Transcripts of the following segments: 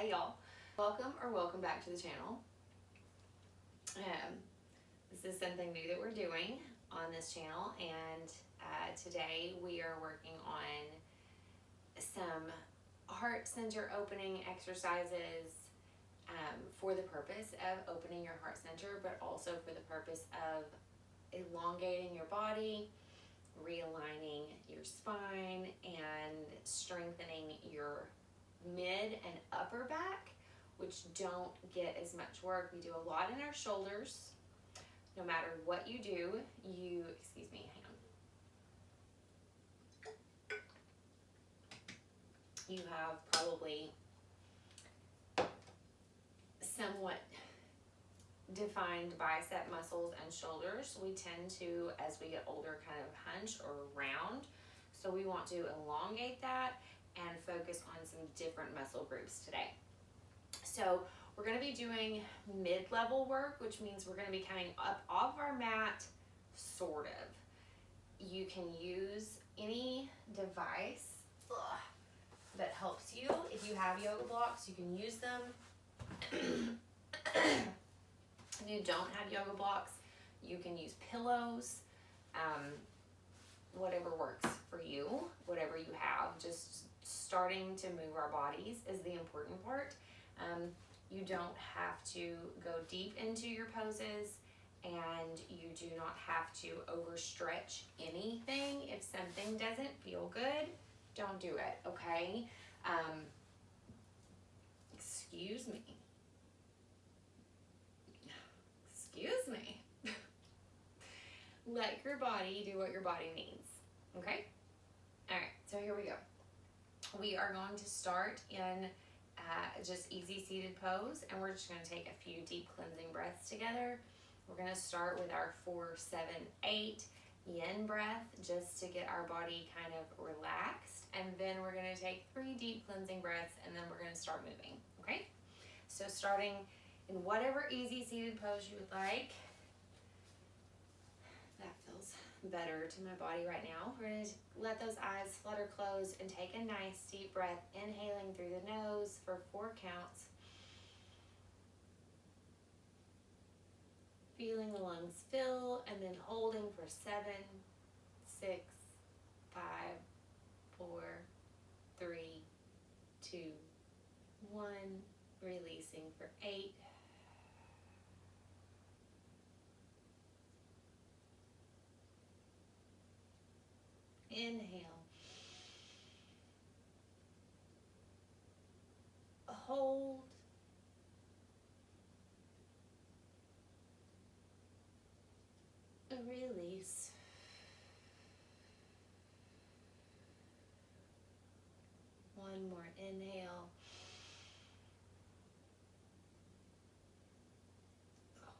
Hey y'all, welcome back to the channel. This is something new that we're doing on this channel, and today we are working on some heart center opening exercises for the purpose of opening your heart center, but also for the purpose of elongating your body, realigning your spine, and strengthening your mid and upper back, which don't get as much work. We do a lot in our shoulders. No matter what you do, excuse me, hang on. You have probably somewhat defined bicep muscles and shoulders. We tend to, as we get older, kind of hunch or round. So we want to elongate that and focus on some different muscle groups today. So we're going to be doing mid-level work, which means we're going to be coming up off our mat, sort of. You can use any device that helps you. If you have yoga blocks, you can use them. If you don't have yoga blocks, you can use pillows. Whatever works for you, whatever you have. Just starting to move our bodies is the important part. You don't have to go deep into your poses, and you do not have to overstretch anything. If something doesn't feel good, don't do it, okay? Excuse me. Let your body do what your body needs, okay? All right, so here we go. We are going to start in just easy seated pose, and we're just going to take a few deep cleansing breaths together. We're going to start with our 4, 7, 8 yin breath just to get our body kind of relaxed, and then we're going to take 3 deep cleansing breaths, and then we're going to start moving, okay? So starting in whatever easy seated pose you would like. That feels better to my body right now. We're going to let those eyes flutter closed and take a nice deep breath, inhaling through the nose for 4 counts. Feeling the lungs fill, and then holding for 7, 6, 5, 4, 3, 2, 1. Releasing for 8. Inhale. Hold. Release. One more inhale.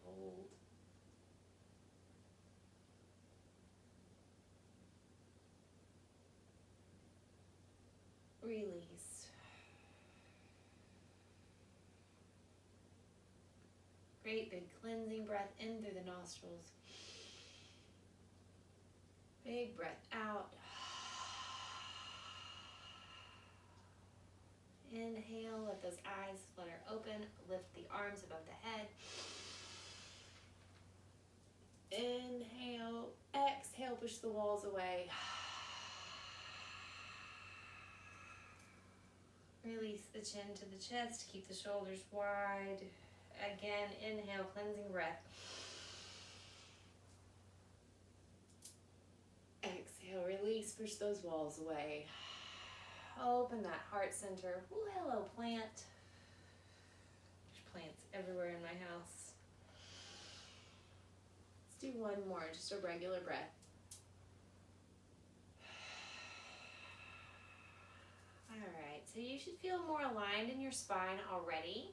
Hold. Release. Great big cleansing breath in through the nostrils. Big breath out. Inhale, let those eyes flutter open. Lift the arms above the head. Inhale, exhale, push the walls away. Release the chin to the chest, keep the shoulders wide. Again, inhale, cleansing breath. Exhale, release, push those walls away. Open that heart center. Ooh, hello, plant. There's plants everywhere in my house. Let's do one more, just a regular breath. Alright, so you should feel more aligned in your spine already.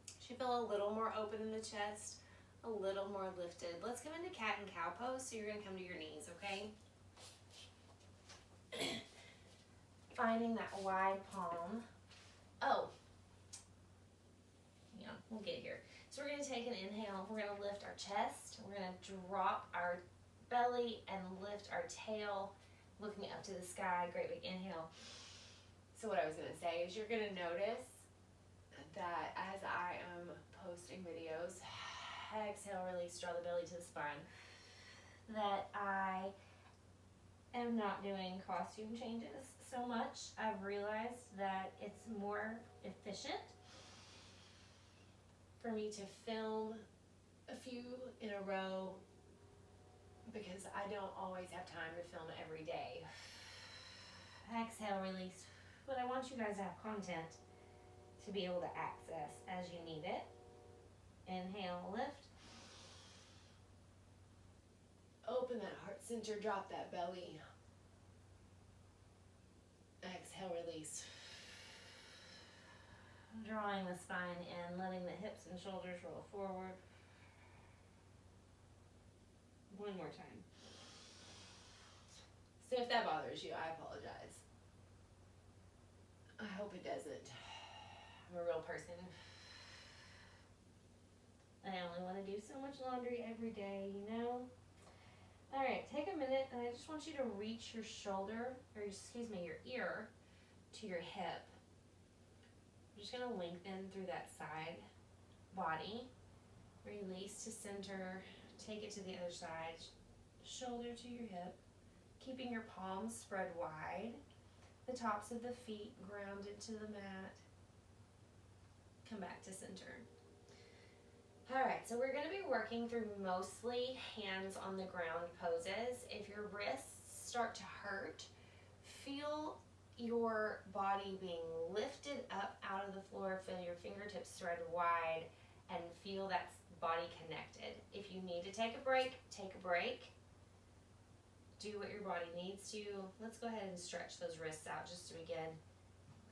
You should feel a little more open in the chest, a little more lifted. Let's come into cat and cow pose, so you're going to come to your knees, okay? Finding that wide palm. Oh, hang on, we'll get here. So we're going to take an inhale. We're going to lift our chest. We're going to drop our belly and lift our tail, looking up to the sky. Great big inhale. So what I was going to say is you're going to notice that as I am posting videos, exhale, release, draw the belly to the spine, that I am not doing costume changes so much. I've realized that it's more efficient for me to film a few in a row because I don't always have time to film every day. Exhale, release. But I want you guys to have content to be able to access as you need it. Inhale, lift. Open that heart center, drop that belly. Exhale, release. Drawing the spine in, letting the hips and shoulders roll forward. One more time. So if that bothers you, I apologize. I hope it doesn't. I'm a real person. I only want to do so much laundry every day, you know? All right, take a minute, and I just want you to reach your shoulder, or excuse me, your ear to your hip. I'm just gonna lengthen through that side body. Release to center, take it to the other side, shoulder to your hip, keeping your palms spread wide, the tops of the feet grounded to the mat. Come back to center. All right, so we're gonna be working through mostly hands on the ground poses. If your wrists start to hurt, feel your body being lifted up out of the floor, feel your fingertips thread wide, and feel that body connected. If you need to take a break, take a break. Do what your body needs to. Let's go ahead and stretch those wrists out just to begin,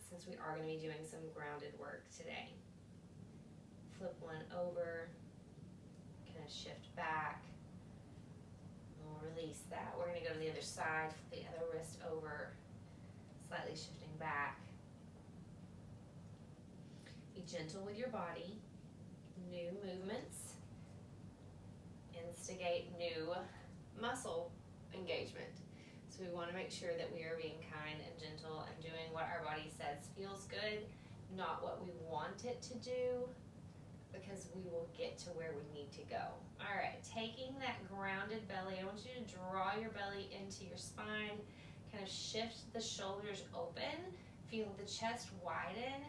since we are gonna be doing some grounded work today. Flip one over, kind of shift back. We'll release that. We're gonna go to the other side, flip the other wrist over, slightly shifting back. Be gentle with your body. New movements instigate new muscle engagement. So we want to make sure that we are being kind and gentle and doing what our body says feels good, not what we want it to do, because we will get to where we need to go. All right, taking that grounded belly, I want you to draw your belly into your spine, kind of shift the shoulders open, feel the chest widen,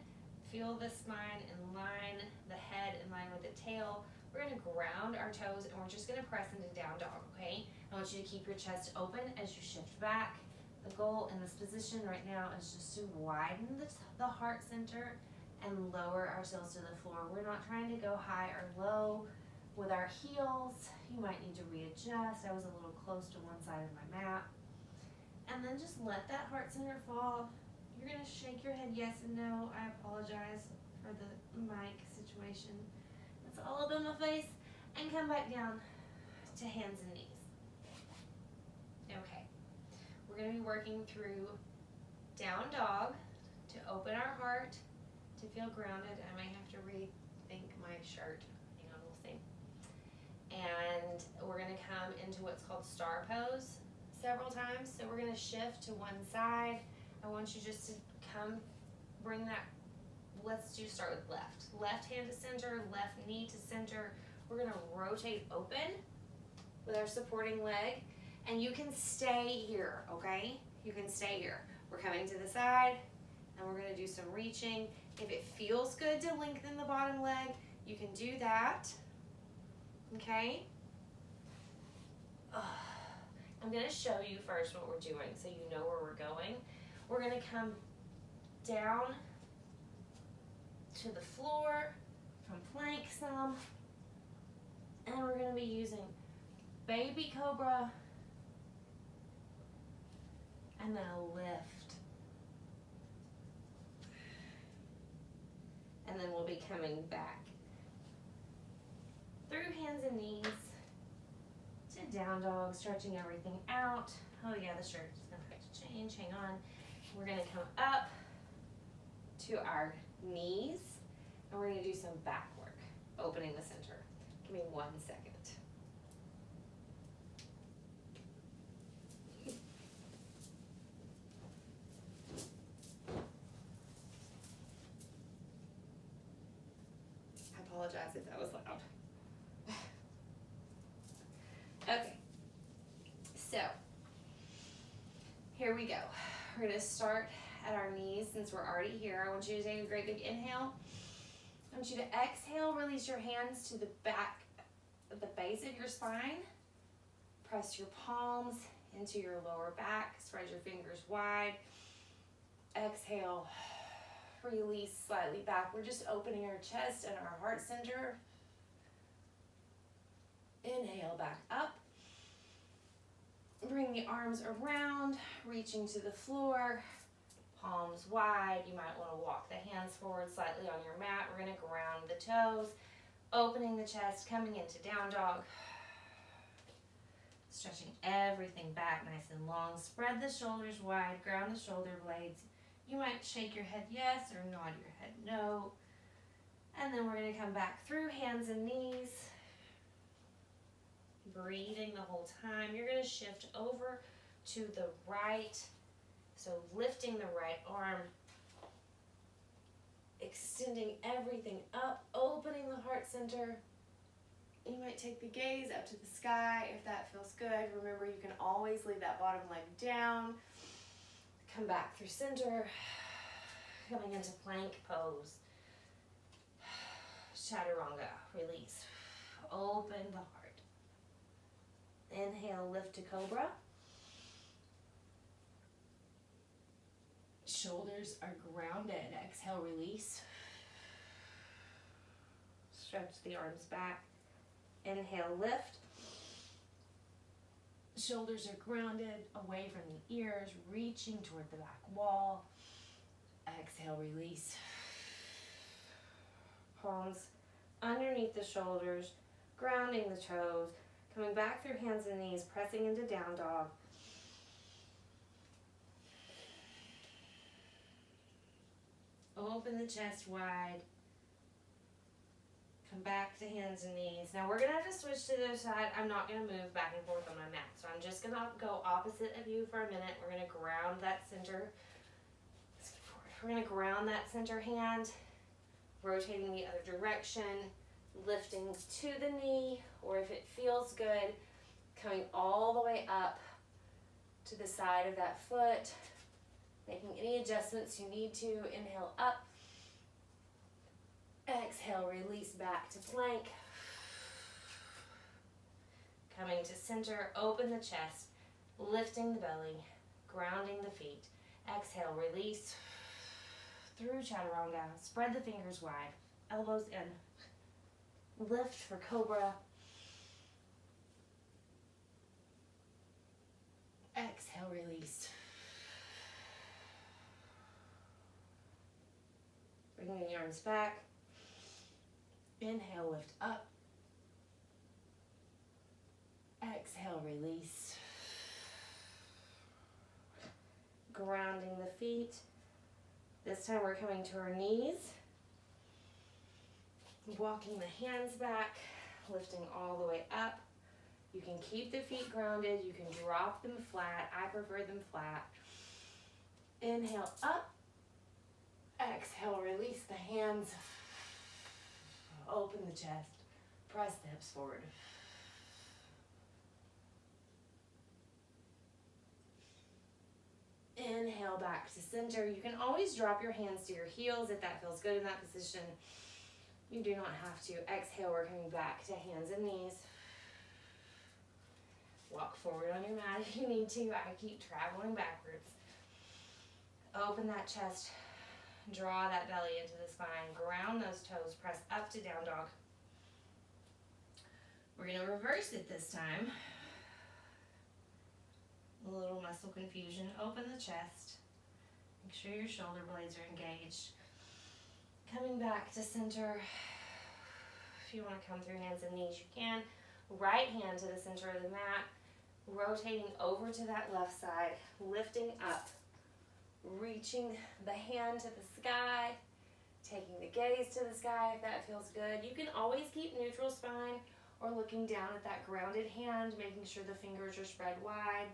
feel the spine in line, the head in line with the tail. We're gonna ground our toes and we're just gonna press into down dog, okay? I want you to keep your chest open as you shift back. The goal in this position right now is just to widen the heart center and lower ourselves to the floor. We're not trying to go high or low with our heels. You might need to readjust. I was a little close to one side of my mat. And then just let that heart center fall. You're gonna shake your head yes and no. I apologize for the mic situation. It's all up in my face. And come back down to hands and knees. Okay, we're gonna be working through down dog to open our heart, to feel grounded. I might have to rethink my shirt. Hang on, we'll see. And we're gonna come into what's called star pose several times. So we're gonna shift to one side. I want you just to bring that, start with left. Left hand to center, left knee to center. We're gonna rotate open with our supporting leg. And you can stay here, okay? You can stay here. We're coming to the side, and we're gonna do some reaching. If it feels good to lengthen the bottom leg, you can do that, okay? I'm gonna show you first what we're doing so you know where we're going. We're gonna come down to the floor from plank some, and we're gonna be using baby cobra and then a lift. And then we'll be coming back through hands and knees to down dog, stretching everything out. Oh yeah, the shirt is gonna have to change, hang on. We're gonna come up to our knees, and we're gonna do some back work, opening the center. Give me 1 second. if that was loud. Okay, so here we go. We're gonna start at our knees since we're already here. I want you to take a great big inhale. I want you to exhale, release your hands to the back of the base of your spine. Press your palms into your lower back. Spread your fingers wide. Exhale, release slightly back. We're just opening our chest and our heart center. Inhale back up. Bring the arms around, reaching to the floor. Palms wide. You might want to walk the hands forward slightly on your mat. We're going to ground the toes, opening the chest, coming into down dog. Stretching everything back nice and long. Spread the shoulders wide, ground the shoulder blades. You might shake your head yes or nod your head no. And then we're going to come back through hands and knees. Breathing the whole time. You're going to shift over to the right. So lifting the right arm, extending everything up, opening the heart center. You might take the gaze up to the sky if that feels good. Remember, you can always leave that bottom leg down. Come back through center, coming into plank pose. Chaturanga, release. Open the heart. Inhale, lift to cobra. Shoulders are grounded. Exhale, release. Stretch the arms back. Inhale, lift. Shoulders are grounded, away from the ears, reaching toward the back wall. Exhale, release. Palms underneath the shoulders, grounding the toes, coming back through hands and knees, pressing into down dog. Open the chest wide. Come back to hands and knees. Now we're going to have to switch to the other side. I'm not going to move back and forth on my mat. So I'm just going to go opposite of you for a minute. We're going to ground that center. Let's get forward. We're going to ground that center hand. Rotating the other direction. Lifting to the knee. Or if it feels good, coming all the way up to the side of that foot. Making any adjustments you need to. Inhale up. Exhale, release back to plank. Coming to center, open the chest, lifting the belly, grounding the feet. Exhale, release through chaturanga. Spread the fingers wide, elbows in. Lift for cobra. Exhale, release. Bringing the arms back. Inhale, lift up. Exhale, release. Grounding the feet. This time we're coming to our knees. Walking the hands back, lifting all the way up. You can keep the feet grounded. You can drop them flat. I prefer them flat. Inhale, up. Exhale, release the hands. Open the chest. Press the hips forward. Inhale back to center. You can always drop your hands to your heels if that feels good in that position. You do not have to. Exhale, we're coming back to hands and knees. Walk forward on your mat if you need to. I keep traveling backwards. Open that chest. Draw that belly into the spine. Ground those toes. Press up to down dog. We're going to reverse it this time. A little muscle confusion. Open the chest. Make sure your shoulder blades are engaged. Coming back to center. If you want to come through hands and knees, you can. Right hand to the center of the mat. Rotating over to that left side. Lifting up. Reaching the hand to the sky, taking the gaze to the sky if that feels good. You can always keep neutral spine or looking down at that grounded hand, making sure the fingers are spread wide.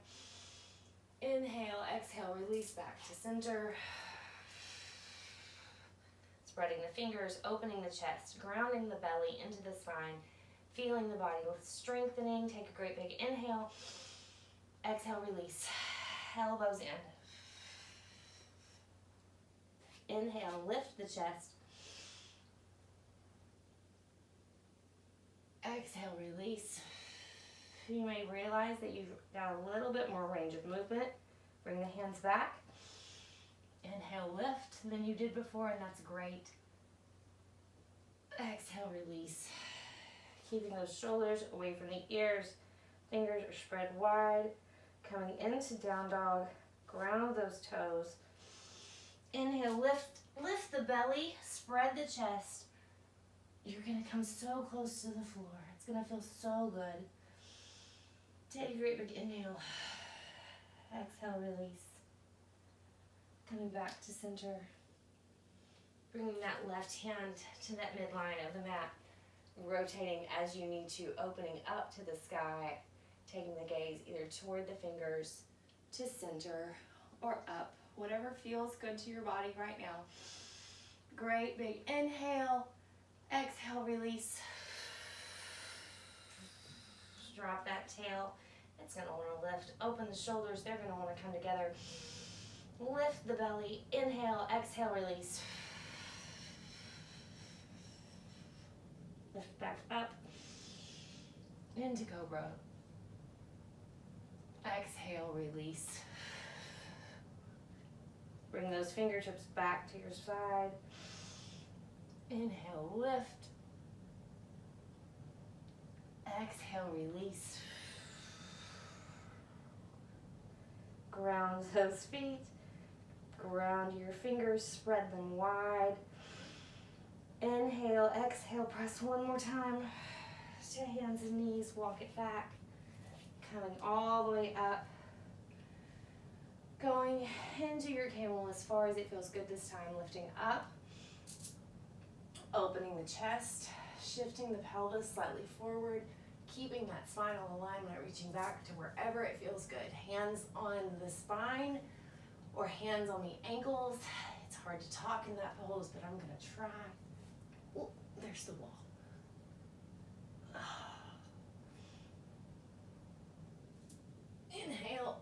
Inhale, exhale, release back to center. Spreading the fingers, opening the chest, grounding the belly into the spine, feeling the body strengthening. Take a great big inhale. Exhale, release. Elbows in. Inhale, lift the chest. Exhale, release. You may realize that you've got a little bit more range of movement. Bring the hands back. Inhale, lift than you did before, and that's great. Exhale, release. Keeping those shoulders away from the ears. Fingers are spread wide. Coming into down dog. Ground those toes. Inhale, lift the belly. Spread the chest. You're going to come so close to the floor. It's going to feel so good. Take a great big inhale. Exhale, release. Coming back to center. Bringing that left hand to that midline of the mat. Rotating as you need to, opening up to the sky. Taking the gaze either toward the fingers, to center, or up. Whatever feels good to your body right now. Great big inhale. Exhale, release. Drop that tail. It's going to want to lift. Open the shoulders. They're going to want to come together. Lift the belly. Inhale. Exhale, release. Lift back up. Into cobra. Exhale, release. Bring those fingertips back to your side. Inhale, lift. Exhale, release. Ground those feet. Ground your fingers, spread them wide. Inhale, exhale, press one more time. To hands and knees, walk it back. Coming all the way up. Going into your camel as far as it feels good this time. Lifting up. Opening the chest. Shifting the pelvis slightly forward. Keeping that spinal alignment, reaching back to wherever it feels good. Hands on the spine or hands on the ankles. It's hard to talk in that pose, but I'm going to try. Oh, there's the wall. Inhale,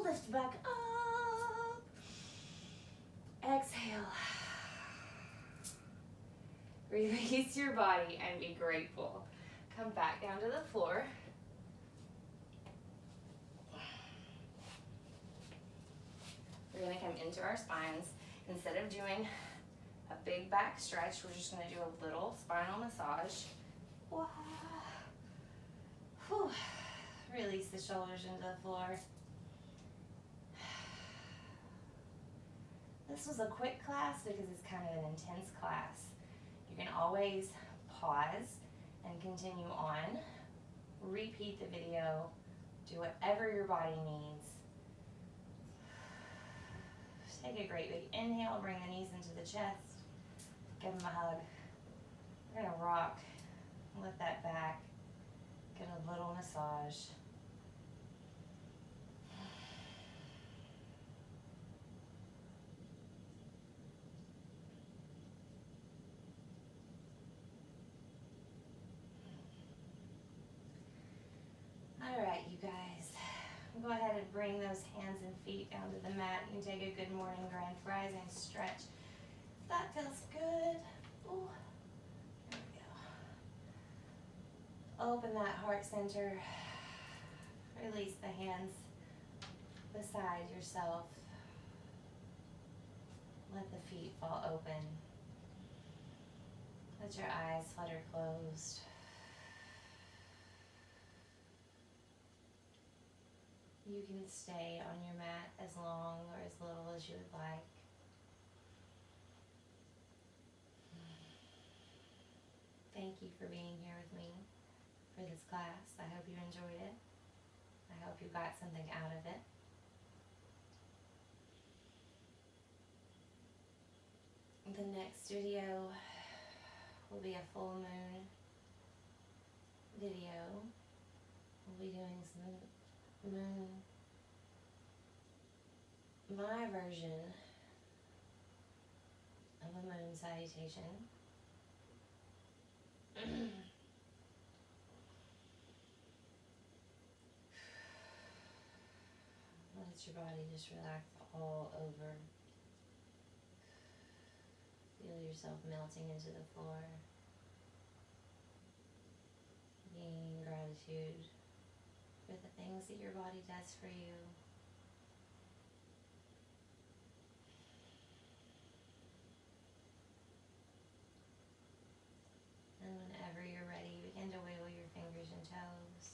lift back up. Exhale. Release your body and be grateful. Come back down to the floor. We're going to come into our spines. Instead of doing a big back stretch, we're just going to do a little spinal massage. Whew. Release the shoulders into the floor. This was a quick class because it's kind of an intense class. You can always pause and continue on. Repeat the video. Do whatever your body needs. Take a great big inhale. Bring the knees into the chest. Give them a hug. We're going to rock. Lift that back. Get a little massage. All right, you guys. Go ahead and bring those hands and feet down to the mat. You can take a good morning grand rising stretch. That feels good. Ooh. There we go. Open that heart center. Release the hands beside yourself. Let the feet fall open. Let your eyes flutter closed. You can stay on your mat as long or as little as you would like. Thank you for being here with me for this class. I hope you enjoyed it. I hope you got something out of it. The next video will be a full moon video. We'll be doing some my version of a moon salutation. Let your body just relax all over. Feel yourself melting into the floor. Being gratitude for the things that your body does for you. And whenever you're ready, begin to wiggle your fingers and toes.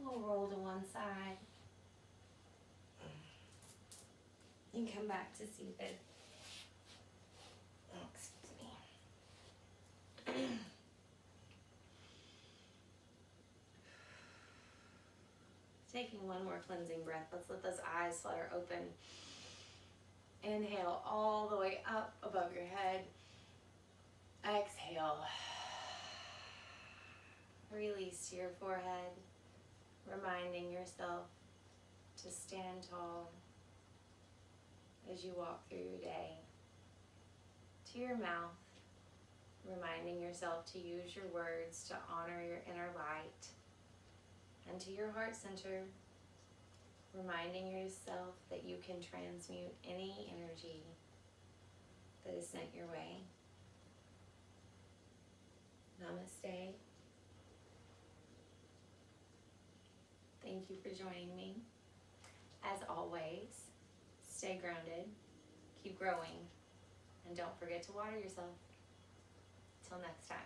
We'll roll to one side. And come back to seated. Oh, excuse me. Taking one more cleansing breath. Let's let those eyes flutter open. Inhale all the way up above your head. Exhale. Release to your forehead, reminding yourself to stand tall as you walk through your day. To your mouth, reminding yourself to use your words to honor your inner light. And to your heart center, reminding yourself that you can transmute any energy that is sent your way. Namaste. Thank you for joining me. As always, stay grounded, keep growing, and don't forget to water yourself. Till next time.